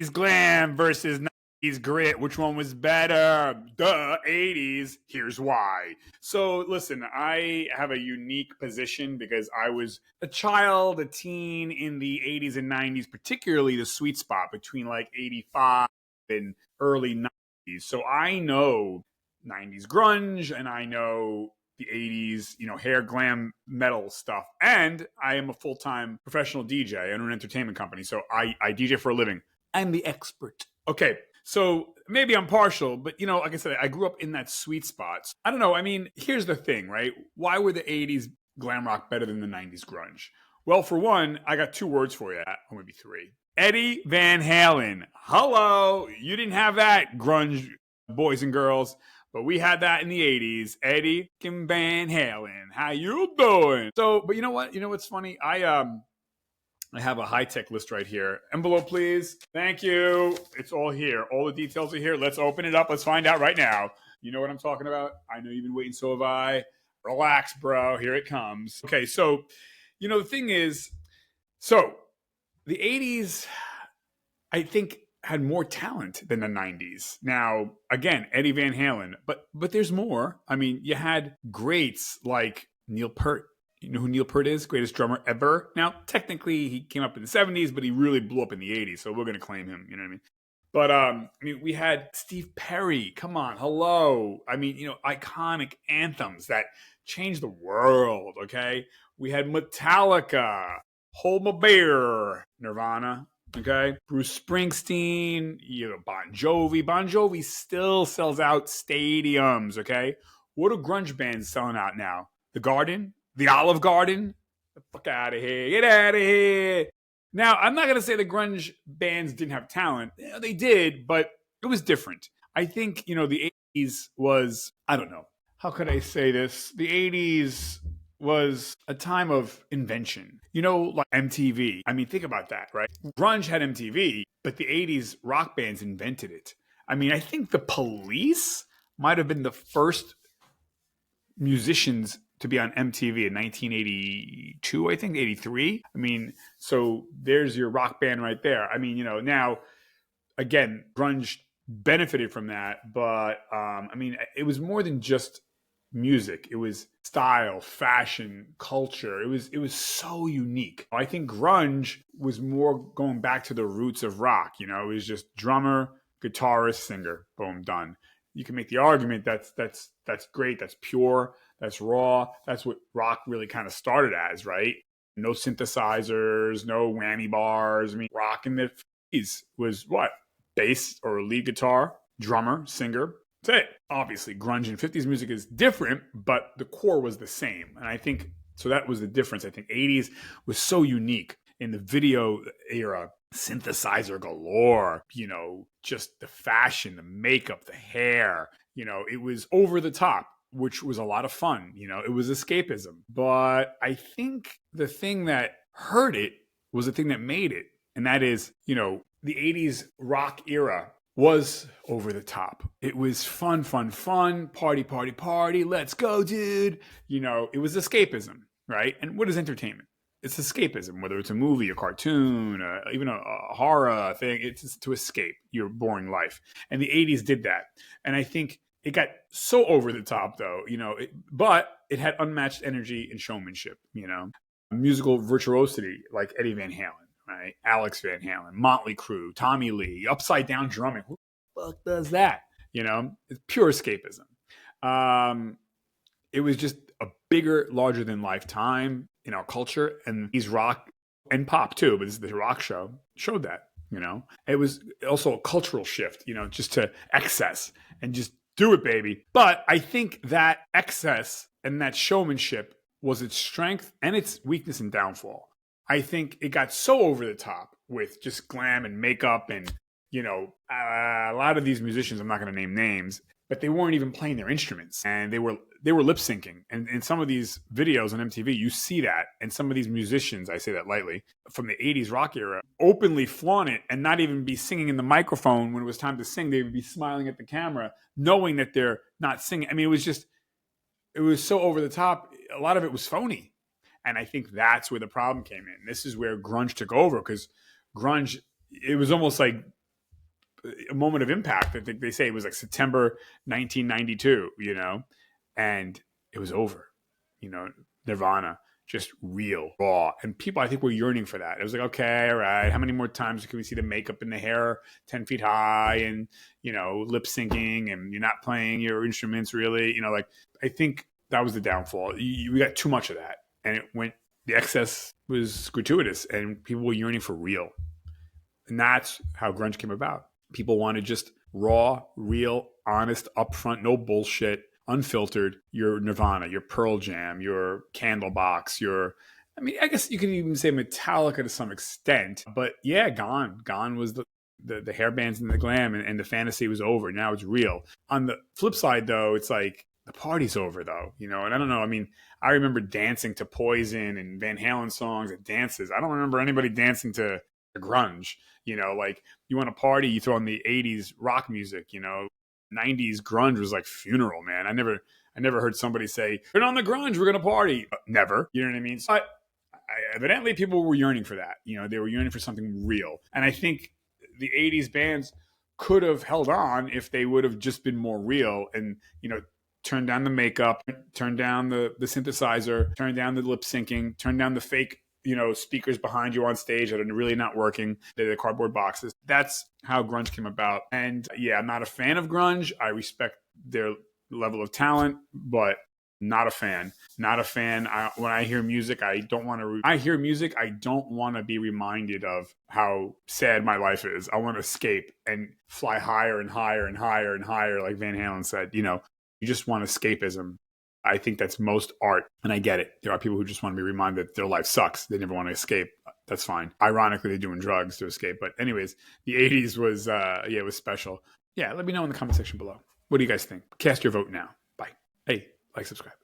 It's glam versus 90s grit. Which one was better? The 80s. Here's why. So, listen, I have a unique position because I was a child, a teen in the 80s and 90s, particularly the sweet spot between like 85 and early 90s. So I know 90s grunge and I know the 80s, hair glam metal stuff. And I am a full-time professional DJ. I own an entertainment company. So I DJ for a living. I'm the expert. Okay, so maybe I'm partial, but like I said, I grew up in that sweet spot. I don't know. I mean, here's the thing, right? Why were the 80s glam rock better than the 90s grunge? Well, for one, I got 2 words for you, or maybe 3. Eddie Van Halen. Hello. You didn't have that, grunge boys and girls, but we had that in the 80s. Eddie Van Halen. How you doing? So, but you know what? You know what's funny? I have a high-tech list right here. Envelope, please. Thank you. It's all here. All the details are here. Let's open it up. Let's find out right now. You know what I'm talking about? I know you've been waiting, so have I. Relax, bro. Here it comes. Okay, so, the thing is, the 80s, I think, had more talent than the 90s. Now, again, Eddie Van Halen. But there's more. I mean, you had greats like Neil Peart. You know who Neil Peart is? Greatest drummer ever. Now, technically, he came up in the 70s, but he really blew up in the 80s, so we're going to claim him. You know what I mean? But, we had Steve Perry. Come on. Hello. I mean, iconic anthems that changed the world, okay? We had Metallica, Hold My Beer, Nirvana, okay? Bruce Springsteen, Bon Jovi. Bon Jovi still sells out stadiums, okay? What are grunge bands selling out now? The Garden? The Olive Garden? The fuck out of here. Get out of here. Now, I'm not going to say the grunge bands didn't have talent. They did, but it was different. I think, the 80s was, I don't know. How could I say this? The 80s was a time of invention. Like MTV. I mean, think about that, right? Grunge had MTV, but the 80s rock bands invented it. I mean, I think the Police might have been the first musicians to be on MTV in 1982, I think, 83. I mean, so there's your rock band right there. I mean, now, again, grunge benefited from that, but, it was more than just music. It was style, fashion, culture. It was so unique. I think grunge was more going back to the roots of rock. It was just drummer, guitarist, singer, boom, done. You can make the argument that's great, that's pure, that's raw. That's what rock really kind of started as, right? No synthesizers, no whammy bars. I mean, rock in the 50s was what? Bass or lead guitar, drummer, singer. That's it. Obviously, grunge and 50s music is different, but the core was the same. And I think, so that was the difference. I think 80s was so unique in the video era. Synthesizer galore, just the fashion, the makeup, the hair, it was over the top, which was a lot of fun. It was escapism. But I think the thing that hurt it was the thing that made it. And that is, the 80s rock era was over the top. It was fun, party. Let's go, dude. It was escapism, right? And what is entertainment? It's escapism, whether it's a movie, a cartoon, even a horror thing. It's to escape your boring life. And the 80s did that. And I think it got so over the top, though, but it had unmatched energy and showmanship, musical virtuosity like Eddie Van Halen, right? Alex Van Halen, Motley Crue, Tommy Lee, upside down drumming. Who the fuck does that? It's pure escapism. It was just a bigger, larger than life time in our culture, and these rock and pop too, but this is the rock show showed that, it was also a cultural shift, just to excess and just do it, baby. But I think that excess and that showmanship was its strength and its weakness and downfall. I think it got so over the top with just glam and makeup and, a lot of these musicians, I'm not going to name names, but they weren't even playing their instruments, and they were lip syncing. And in some of these videos on MTV, you see that. And some of these musicians, I say that lightly, from the 80s rock era, openly flaunt it and not even be singing in the microphone when it was time to sing. They would be smiling at the camera, knowing that they're not singing. I mean, it was so over the top. A lot of it was phony. And I think that's where the problem came in. This is where grunge took over, because grunge, it was almost like a moment of impact. I think they say it was like September 1992, and it was over, Nirvana, just real, raw. And people, I think, were yearning for that. It was like, okay, all right, how many more times can we see the makeup and the hair 10 feet high and, lip syncing and you're not playing your instruments really? I think that was the downfall. We got too much of that. And the excess was gratuitous and people were yearning for real. And that's how grunge came about. People wanted just raw, real, honest, upfront, no bullshit, unfiltered, your Nirvana, your Pearl Jam, your Candlebox, I guess you could even say Metallica to some extent. But yeah, Gone was the hair bands and the glam, and the fantasy was over. Now it's real. On the flip side, though, it's like the party's over, though, and I don't know. I mean, I remember dancing to Poison and Van Halen songs at dances. I don't remember anybody dancing to grunge. Like you want to party, you throw on the 80s rock music, 90s grunge was like funeral, man. I never heard somebody say, turn on the grunge, we're going to party. Never. You know what I mean? So evidently people were yearning for that. They were yearning for something real. And I think the 80s bands could have held on if they would have just been more real and, turn down the makeup, turn down the synthesizer, turn down the lip syncing, turn down the fake speakers behind you on stage that are really not working. They're the cardboard boxes. That's how grunge came about. And yeah, I'm not a fan of grunge. I respect their level of talent, but not a fan. Not a fan. When I hear music, I don't want to be reminded of how sad my life is. I want to escape and fly higher and higher and higher and higher, like Van Halen said. You just want escapism. I think that's most art, and I get it. There are people who just want to be reminded that their life sucks. They never want to escape. That's fine. Ironically, they're doing drugs to escape. But anyways, the 80s was, it was special. Yeah, let me know in the comment section below. What do you guys think? Cast your vote now. Bye. Hey, like, subscribe.